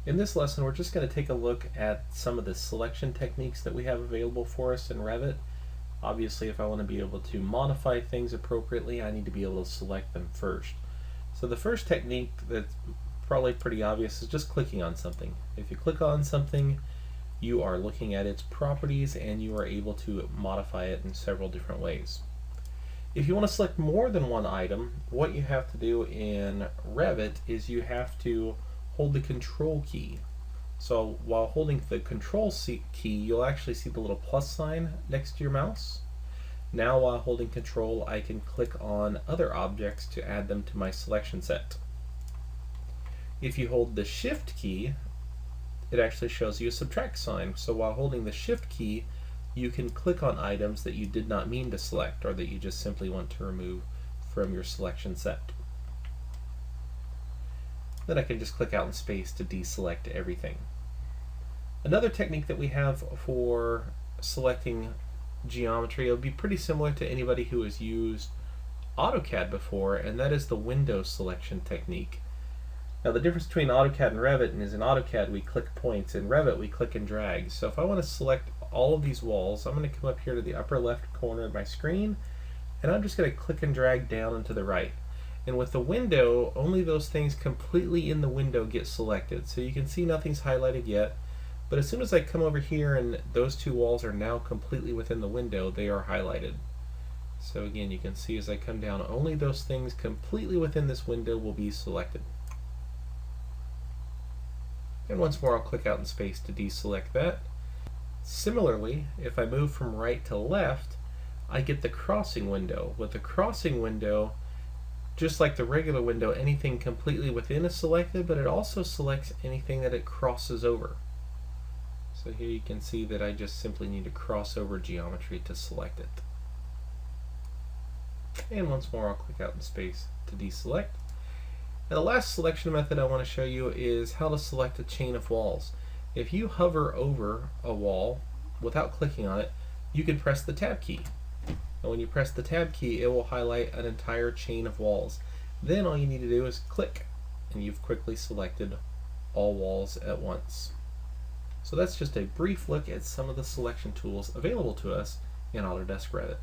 In this lesson, we're just going to take a look at some of the selection techniques that we have available for us in Revit. Obviously, if I want to be able to modify things appropriately, I need to be able to select them first. So the first technique that's probably pretty obvious is just clicking on something. If you click on something, you are looking at its properties and you are able to modify it in several different ways. If you want to select more than one item, what you have to do in Revit is you have to hold the control key. So while holding the control key, you'll actually see the little plus sign next to your mouse. Now while holding control, I can click on other objects to add them to my selection set. If you hold the shift key, it actually shows you a subtract sign. So while holding the shift key, you can click on items that you did not mean to select or that you just simply want to remove from your selection set. Then I can just click out in space to deselect everything. Another technique that we have for selecting geometry will be pretty similar to anybody who has used AutoCAD before, and that is the window selection technique. Now the difference between AutoCAD and Revit is in AutoCAD we click points, in Revit we click and drag. So if I want to select all of these walls, I'm going to come up here to the upper left corner of my screen, and I'm just going to click and drag down and to the right. And with the window, only those things completely in the window get selected. So you can see nothing's highlighted yet, but as soon as I come over here and those two walls are now completely within the window, they are highlighted. So again, you can see as I come down, only those things completely within this window will be selected. And once more, I'll click out in space to deselect that. Similarly, if I move from right to left, I get the crossing window. With the crossing window, just like the regular window, anything completely within is selected, but it also selects anything that it crosses over. So here you can see that I just simply need to cross over geometry to select it. And once more, I'll click out in space to deselect. Now the last selection method I want to show you is how to select a chain of walls. If you hover over a wall without clicking on it, you can press the tab key. And when you press the tab key, it will highlight an entire chain of walls. Then all you need to do is click, and you've quickly selected all walls at once. So that's just a brief look at some of the selection tools available to us in Autodesk Revit.